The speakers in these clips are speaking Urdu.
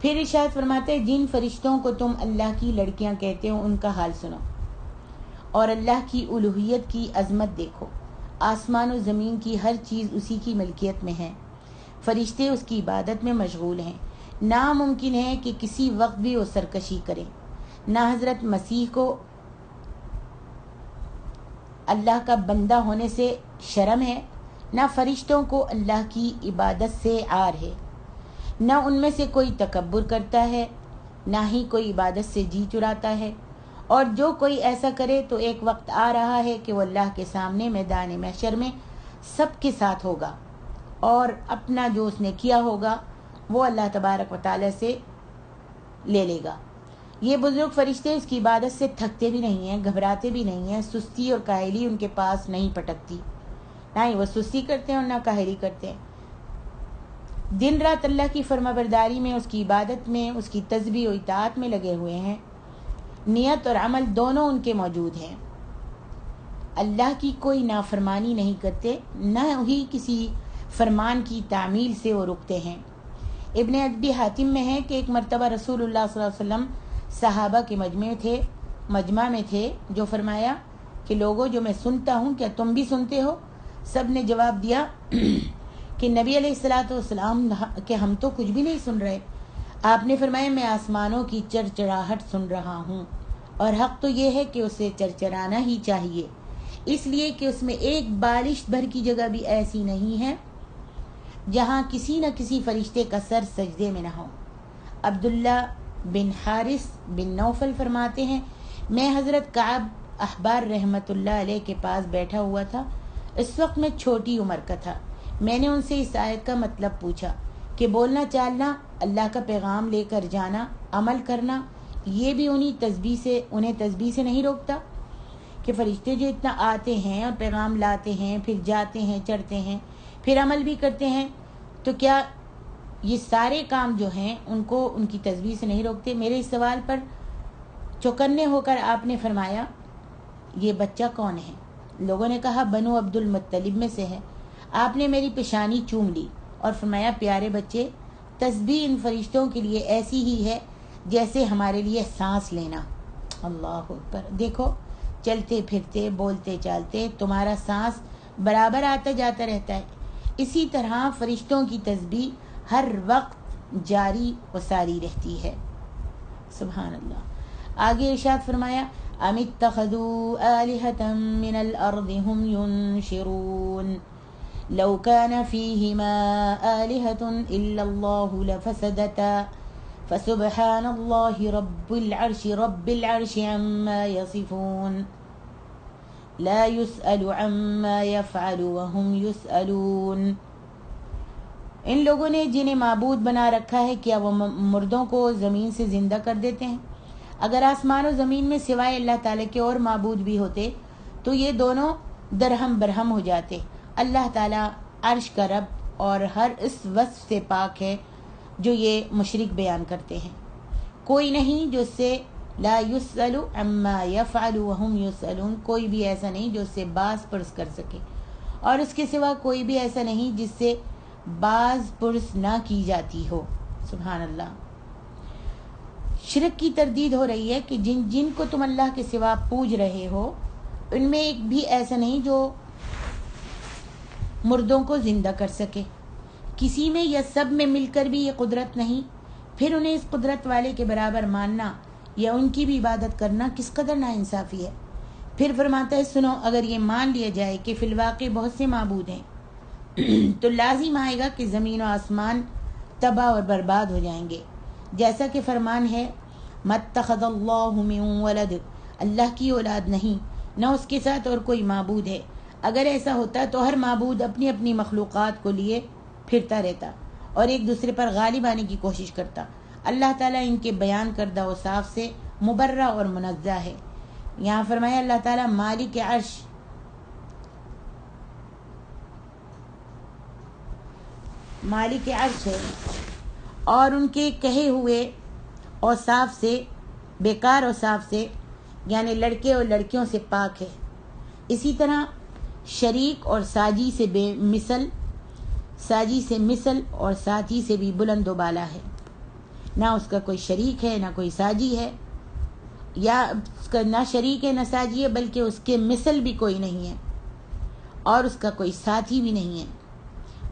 پھر ارشاد فرماتے ہیں جن فرشتوں کو تم اللہ کی لڑکیاں کہتے ہو ان کا حال سنو اور اللہ کی الوہیت کی عظمت دیکھو. آسمان و زمین کی ہر چیز اسی کی ملکیت میں ہے. فرشتے اس کی عبادت میں مشغول ہیں. ناممکن ہے کہ کسی وقت بھی وہ سرکشی کریں. نہ حضرت مسیح کو اللہ کا بندہ ہونے سے شرم ہے، نہ فرشتوں کو اللہ کی عبادت سے عار ہے. نہ ان میں سے کوئی تکبر کرتا ہے، نہ ہی کوئی عبادت سے جی چراتا ہے. اور جو کوئی ایسا کرے تو ایک وقت آ رہا ہے کہ وہ اللہ کے سامنے میدان محشر میں سب کے ساتھ ہوگا اور اپنا جو اس نے کیا ہوگا وہ اللہ تبارک و تعالی سے لے لے گا. یہ بزرگ فرشتے اس کی عبادت سے تھکتے بھی نہیں ہیں، گھبراتے بھی نہیں ہیں. سستی اور کاہلی ان کے پاس نہیں پٹکتی، نہ ہی وہ سستی کرتے ہیں اور نہ کاہلی کرتے ہیں. دن رات اللہ کی فرما برداری میں، اس کی عبادت میں، اس کی تسبیح و اطاعت میں لگے ہوئے ہیں. نیت اور عمل دونوں ان کے موجود ہیں. اللہ کی کوئی نافرمانی نہیں کرتے، نہ ہی کسی فرمان کی تعمیل سے وہ رکتے ہیں. ابن ابی حاتم میں ہے کہ ایک مرتبہ رسول اللہ صلی اللہ علیہ وسلم صحابہ کے مجمع میں تھے جو فرمایا کہ لوگوں جو میں سنتا ہوں کیا تم بھی سنتے ہو؟ سب نے جواب دیا کہ نبی علیہ الصلوۃ والسلام کہ ہم تو کچھ بھی نہیں سن رہے. آپ نے فرمایا میں آسمانوں کی چرچراہٹ سن رہا ہوں اور حق تو یہ ہے کہ اسے چرچرانا ہی چاہیے، اس لیے کہ اس میں ایک بالش بھر کی جگہ بھی ایسی نہیں ہے جہاں کسی نہ کسی فرشتے کا سر سجدے میں نہ ہو. عبداللہ بن حارث بن نوفل فرماتے ہیں میں حضرت کعب احبار رحمت اللہ علیہ کے پاس بیٹھا ہوا تھا. اس وقت میں چھوٹی عمر کا تھا. میں نے ان سے اس آیت کا مطلب پوچھا کہ بولنا چالنا، اللہ کا پیغام لے کر جانا، عمل کرنا، یہ بھی انہیں تسبیح سے نہیں روکتا؟ کہ فرشتے جو اتنا آتے ہیں اور پیغام لاتے ہیں، پھر جاتے ہیں، چڑھتے ہیں، پھر عمل بھی کرتے ہیں، تو کیا یہ سارے کام جو ہیں ان کو ان کی تسبیح سے نہیں روکتے؟ میرے اس سوال پر چوکنے ہو کر آپ نے فرمایا یہ بچہ کون ہے؟ لوگوں نے کہا بنو عبد المطلب میں سے ہے. آپ نے میری پیشانی چوم لی اور فرمایا پیارے بچے، تسبیح ان فرشتوں کے لیے ایسی ہی ہے جیسے ہمارے لیے سانس لینا. اللہ اکبر. دیکھو چلتے پھرتے بولتے چالتے تمہارا سانس برابر آتا جاتا رہتا ہے، اسی طرح فرشتوں کی تسبیح ہر وقت جاری و ساری رہتی ہے. سبحان اللہ. آگے ارشاد فرمایا ام اتخذوا آلہۃ من الارض هم ينشرون لو كان فيهما آلهة إلا الله لفسدتا فسبحان الله رب العرش عما يصفون لا يسأل عما يفعل وهم يسألون. ان لوگوں نے جنہیں معبود بنا رکھا ہے کیا وہ مردوں کو زمین سے زندہ کر دیتے ہیں؟ اگر آسمان و زمین میں سوائے اللہ تعالیٰ کے اور معبود بھی ہوتے تو یہ دونوں درہم برہم ہو جاتے. اللہ تعالیٰ عرش کا رب اور ہر اس وصف سے پاک ہے جو یہ مشرک بیان کرتے ہیں. کوئی نہیں جو اس سے لا یسأل عما یفعل وهم یسألون، کوئی بھی ایسا نہیں جو اس سے باز پرس کر سکے، اور اس کے سوا کوئی بھی ایسا نہیں جس سے باز پرس نہ کی جاتی ہو. سبحان اللہ. شرک کی تردید ہو رہی ہے کہ جن کو تم اللہ کے سوا پوج رہے ہو ان میں ایک بھی ایسا نہیں جو مردوں کو زندہ کر سکے. کسی میں یا سب میں مل کر بھی یہ قدرت نہیں، پھر انہیں اس قدرت والے کے برابر ماننا یا ان کی بھی عبادت کرنا کس قدر ناانصافی ہے. پھر فرماتا ہے سنو، اگر یہ مان لیا جائے کہ فی الواقع بہت سے معبود ہیں تو لازم آئے گا کہ زمین و آسمان تباہ اور برباد ہو جائیں گے. جیسا کہ فرمان ہے مَتَّخَذَ اللَّهُ مِن وَلَدٍ، اللہ کی اولاد نہیں، نہ اس کے ساتھ اور کوئی معبود ہے. اگر ایسا ہوتا تو ہر معبود اپنی اپنی مخلوقات کو لیے پھرتا رہتا اور ایک دوسرے پر غالب آنے کی کوشش کرتا. اللہ تعالیٰ ان کے بیان کردہ اوصاف سے مبرہ اور منزہ ہے. یہاں فرمایا اللہ تعالیٰ مالک عرش ہے اور ان کے کہے ہوئے اوصاف سے، بیکار اوصاف سے، یعنی لڑکے اور لڑکیوں سے پاک ہے. اسی طرح شریک اور ساجی سے مثل اور ساتھی سے بھی بلند و بالا ہے. نہ اس کا کوئی شریک ہے نہ کوئی ساجی ہے، یا اس کا نہ شریک ہے نہ ساجی ہے، بلکہ اس کے مثل بھی کوئی نہیں ہے اور اس کا کوئی ساتھی بھی نہیں ہے۔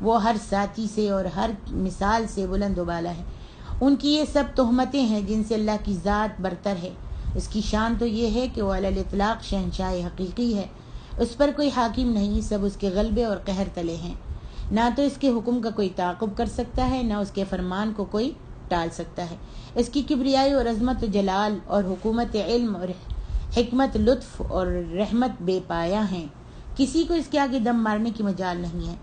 وہ ہر ساتھی سے اور ہر مثال سے بلند و بالا ہے۔ ان کی یہ سب تہمتیں ہیں جن سے اللہ کی ذات برتر ہے۔ اس کی شان تو یہ ہے کہ وہ علی الاطلاق شہنشاہ حقیقی ہے، اس پر کوئی حاکم نہیں، سب اس کے غلبے اور قہر تلے ہیں۔ نہ تو اس کے حکم کا کوئی تعاقب کر سکتا ہے، نہ اس کے فرمان کو کوئی ٹال سکتا ہے۔ اس کی کبریائی اور عظمت و جلال اور حکومت علم اور حکمت، لطف اور رحمت بے پایا ہیں، کسی کو اس کے آگے دم مارنے کی مجال نہیں ہے۔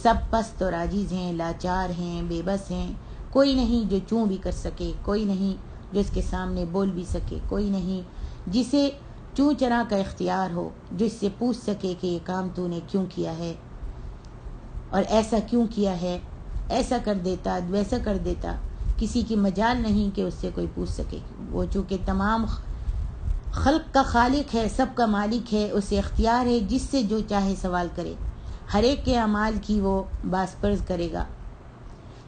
سب پست اور عاجز ہیں، لاچار ہیں، بے بس ہیں، کوئی نہیں جو چوں بھی کر سکے، کوئی نہیں جو اس کے سامنے بول بھی سکے، کوئی نہیں جسے چوں چرا کا اختیار ہو، جو اس سے پوچھ سکے کہ یہ کام تو نے کیوں کیا ہے اور ایسا کیوں کیا ہے، ایسا کر دیتا ویسا کر دیتا۔ کسی کی مجال نہیں کہ اس سے کوئی پوچھ سکے۔ وہ چونکہ تمام خلق کا خالق ہے، سب کا مالک ہے، اسے اختیار ہے جس سے جو چاہے سوال کرے، ہر ایک کے اعمال کی وہ باز پرس کرے گا۔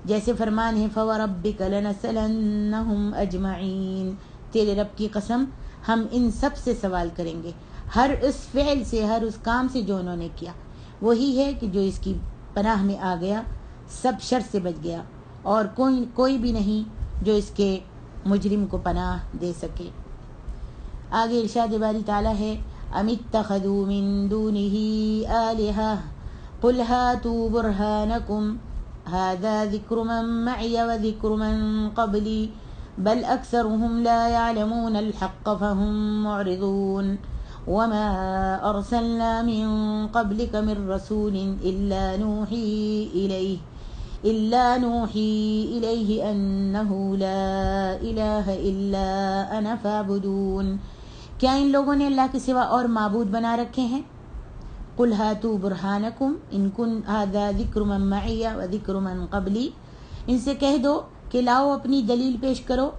جیسے فرمان ہے فَوَرَبِّكَ لَنَسْأَلَنَّهُمْ أَجْمَعِينَ، تیرے رب کی قسم ہم ان سب سے سوال کریں گے، ہر اس فعل سے، ہر اس کام سے جو انہوں نے کیا۔ وہی ہے کہ جو اس کی پناہ میں آ گیا سب شر سے بچ گیا، اور کوئی بھی نہیں جو اس کے مجرم کو پناہ دے سکے۔ آگے ارشاد باری تعالیٰ ہے ام اتخذوا من دونه آلهة قل هاتوا برهانكم هذا ذكر من معي وذكر من قبلي بل أكثرهم لا يعلمون الحق فهم معرضون وما أرسلنا من قبلك من رسول إلا نوحي إليه أنه لا إله إلا أنا فاعبدون۔ کیا ان لوگوں نے اللہ کے سوا اور معبود بنا رکھے ہیں؟ قل هاتوا برهانكم إن كن هذا ذكر من معي وذكر من قبلي، ان سے کہہ دو کہ لاؤ اپنی دلیل پیش کرو،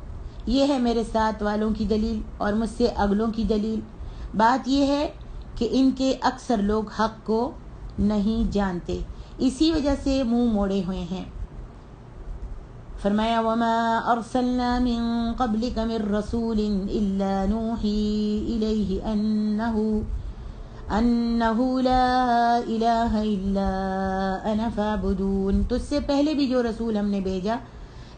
یہ ہے میرے ساتھ والوں کی دلیل اور مجھ سے اگلوں کی دلیل۔ بات یہ ہے کہ ان کے اکثر لوگ حق کو نہیں جانتے، اسی وجہ سے منہ موڑے ہوئے ہیں۔ فرمایا وما ارسلنا من قبلك من رسول الا نوحي اليه انه لا اله الا انا فاعبدون۔ تجھ سے پہلے بھی جو رسول ہم نے بھیجا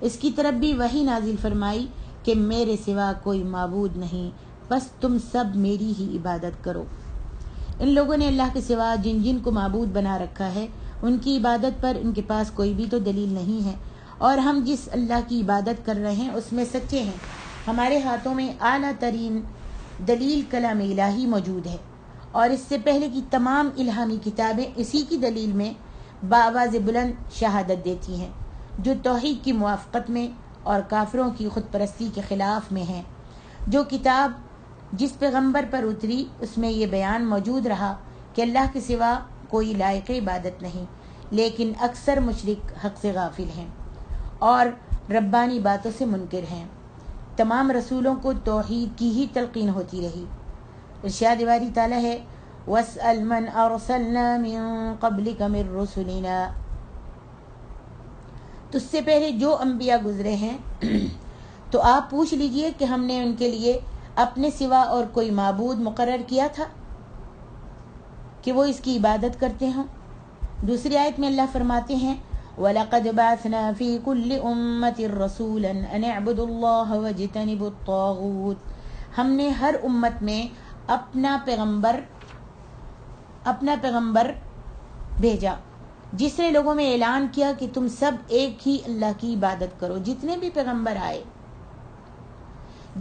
اس کی طرف بھی وحی نازل فرمائی کہ میرے سوا کوئی معبود نہیں، بس تم سب میری ہی عبادت کرو۔ ان لوگوں نے اللہ کے سوا جن جن کو معبود بنا رکھا ہے ان کی عبادت پر ان کے پاس کوئی بھی تو دلیل نہیں ہے، اور ہم جس اللہ کی عبادت کر رہے ہیں اس میں سچے ہیں۔ ہمارے ہاتھوں میں اعلیٰ ترین دلیل کلام الہی موجود ہے، اور اس سے پہلے کی تمام الہامی کتابیں اسی کی دلیل میں بآواز بلند شہادت دیتی ہیں، جو توحید کی موافقت میں اور کافروں کی خود پرستی کے خلاف میں ہیں۔ جو کتاب جس پیغمبر پر اتری اس میں یہ بیان موجود رہا کہ اللہ کے سوا کوئی لائق عبادت نہیں، لیکن اکثر مشرک حق سے غافل ہیں اور ربانی باتوں سے منکر ہیں۔ تمام رسولوں کو توحید کی ہی تلقین ہوتی رہی۔ ارشاد باری تعالیٰ ہے وَاسْأَلْ مَنْ أَرْسَلْنَا مِن قَبْلِكَ مِن رُّسُلِنَا، تجھ سے پہلے جو انبیاء گزرے ہیں تو آپ پوچھ لیجئے کہ ہم نے ان کے لیے اپنے سوا اور کوئی معبود مقرر کیا تھا کہ وہ اس کی عبادت کرتے ہوں۔ دوسری آیت میں اللہ فرماتے ہیں وَلَقَدْ بَعَثْنَا فِي كُلِّ أُمَّةٍ رَّسُولًا أَنِ اعْبُدُوا اللَّهَ وَاجْتَنِبُوا الطَّاغُوتَ، ہم نے ہر امت میں اپنا پیغمبر بھیجا جس نے لوگوں میں اعلان کیا کہ تم سب ایک ہی اللہ کی عبادت کرو۔ جتنے بھی پیغمبر آئے،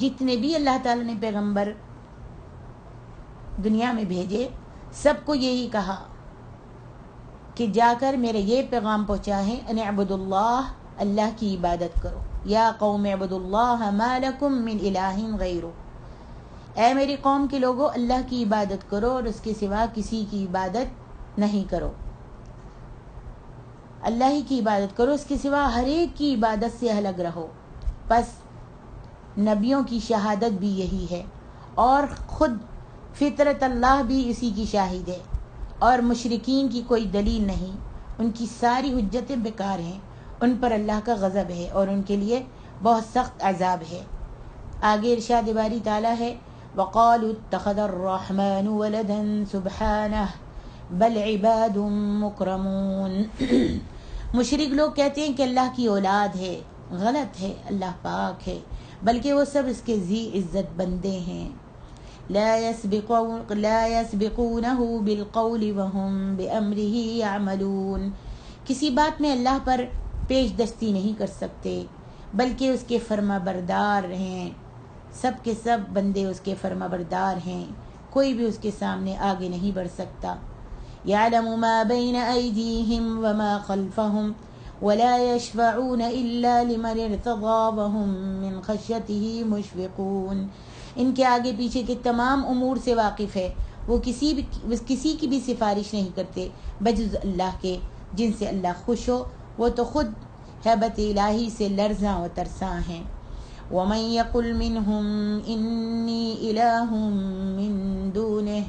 جتنے بھی اللہ تعالیٰ نے پیغمبر دنیا میں بھیجے، سب کو یہی کہا کہ جا کر میرے یہ پیغام پہنچا ہے ان اعبدوا اللہ، اللہ کی عبادت کرو۔ یا قوم اعبدوا اللہ ما لکم من الہ غیرہ، اے میری قوم کے لوگو اللہ کی عبادت کرو اور اس کے سوا کسی کی عبادت نہیں کرو۔ اللہ ہی کی عبادت کرو، اس کے سوا ہر ایک کی عبادت سے الگ رہو۔ پس نبیوں کی شہادت بھی یہی ہے، اور خود فطرت اللہ بھی اسی کی شاہد ہے، اور مشرکین کی کوئی دلیل نہیں، ان کی ساری حجتیں بیکار ہیں، ان پر اللہ کا غضب ہے اور ان کے لیے بہت سخت عذاب ہے۔ آگے ارشاد باری تعالیٰ ہے وَقَالُوا اتَّخَذَ الرَّحْمَنُ وَلَدًا سُبْحَانَهُ بَلْ عِبَادٌ مُكْرَمُونَ۔ مشرک لوگ کہتے ہیں کہ اللہ کی اولاد ہے، غلط ہے، اللہ پاک ہے، بلکہ وہ سب اس کے ذی عزت بندے ہیں۔ لا يسبقونه بالقول وهم بأمره يعملون۔ کسی بات میں اللہ پر پیش دستی نہیں کر سکتے بلکہ اس کے فرما بردار ہیں، سب کے سب بندے اس کے فرما بردار ہیں، کوئی بھی اس کے سامنے آگے نہیں بڑھ سکتا۔ يعلم ما بين أيديهم وما خلفهم ولا يشفعون إلا لمن ارتضى وهم من خشيته مشفقون۔ ان کے آگے پیچھے کے تمام امور سے واقف ہے، وہ کسی کی بھی سفارش نہیں کرتے بجز اللہ کے جن سے اللہ خوش ہو، وہ تو خود ہیبت الہی سے لرزاں و ترساں ہیں۔ وَمَن يَقُلْ مِنْهُمْ إِنِّي إِلَٰهٌ مِّن دُونِهِ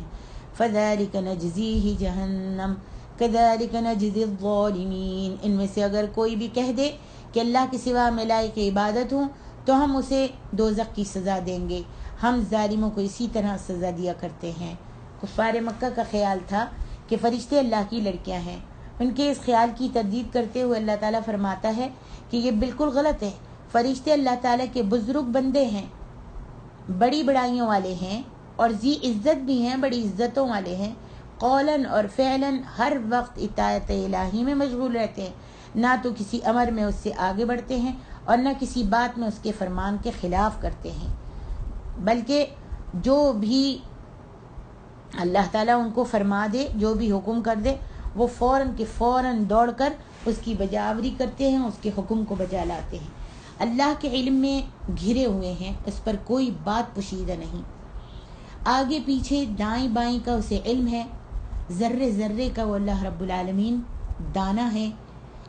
فَذَلِكَ نَجْزِيهِ جَهَنَّمَ كَذَلِكَ نَجْزِي الظَّالِمِينَ۔ ان میں سے اگر کوئی بھی کہہ دے کہ اللہ کے سوا میں لائق عبادت ہوں تو ہم اسے دوزخ کی سزا دیں گے، ہم ظالموں کو اسی طرح سزا دیا کرتے ہیں۔ کفار مکہ کا خیال تھا کہ فرشتے اللہ کی لڑکیاں ہیں۔ ان کے اس خیال کی تردید کرتے ہوئے اللہ تعالیٰ فرماتا ہے کہ یہ بالکل غلط ہے۔ فرشتے اللہ تعالیٰ کے بزرگ بندے ہیں، بڑی بڑائیوں والے ہیں اور ذی عزت بھی ہیں، بڑی عزتوں والے ہیں۔ قولاً اور فعلاً ہر وقت اطاعت الہی میں مشغول رہتے ہیں، نہ تو کسی امر میں اس سے آگے بڑھتے ہیں اور نہ کسی بات میں اس کے فرمان کے خلاف کرتے ہیں، بلکہ جو بھی اللہ تعالیٰ ان کو فرما دے، جو بھی حکم کر دے، وہ فوراً کے فوراً دوڑ کر اس کی بجاوری کرتے ہیں، اس کے حکم کو بجا لاتے ہیں۔ اللہ کے علم میں گھرے ہوئے ہیں، اس پر کوئی بات پوشیدہ نہیں، آگے پیچھے دائیں بائیں کا اسے علم ہے، ذرے ذرے کا وہ اللہ رب العالمین دانا ہے۔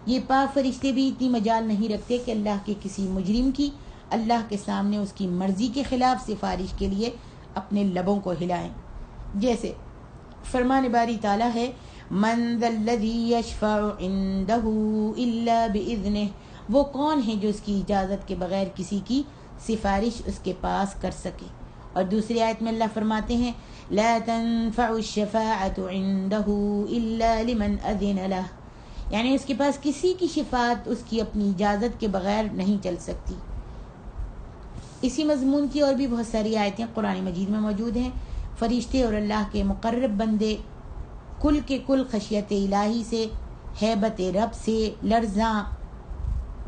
یہ پاک فرشتے بھی اتنی مجال نہیں رکھتے کہ اللہ کے کسی مجرم کی اللہ کے سامنے اس کی مرضی کے خلاف سفارش کے لیے اپنے لبوں کو ہلائیں۔ جیسے فرمان باری تعالیٰ ہے من ذا الذی یشفع عنده الا باذنہ، وہ کون ہے جو اس کی اجازت کے بغیر کسی کی سفارش اس کے پاس کر سکے۔ اور دوسری آیت میں اللہ فرماتے ہیں لا تنفع الشفاعة عنده الا لمن اذن له، یعنی اس کے پاس کسی کی شفاعت اس کی اپنی اجازت کے بغیر نہیں چل سکتی۔ اسی مضمون کی اور بھی بہت ساری آیتیں قرآن مجید میں موجود ہیں۔ فرشتے اور اللہ کے مقرب بندے کل کے کل خشیت الہی سے، ہیبت رب سے لرزاں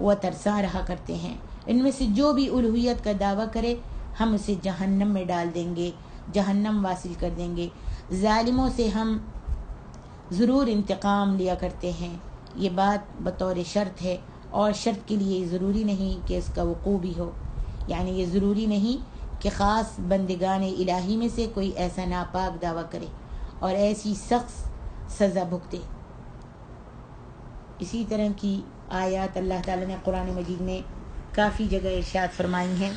و ترساں رہا کرتے ہیں۔ ان میں سے جو بھی الوہیت کا دعویٰ کرے ہم اسے جہنم میں ڈال دیں گے، جہنم واصل کر دیں گے۔ ظالموں سے ہم ضرور انتقام لیا کرتے ہیں، یہ بات بطور شرط ہے، اور شرط کے لیے ضروری نہیں کہ اس کا وقوع بھی ہو، یعنی یہ ضروری نہیں کہ خاص بندگان الہی میں سے کوئی ایسا ناپاک دعویٰ کرے اور ایسی سخت سزا بھگتے۔ اسی طرح کی آیات اللہ تعالیٰ نے قرآن مجید میں کافی جگہ ارشاد فرمائی ہیں۔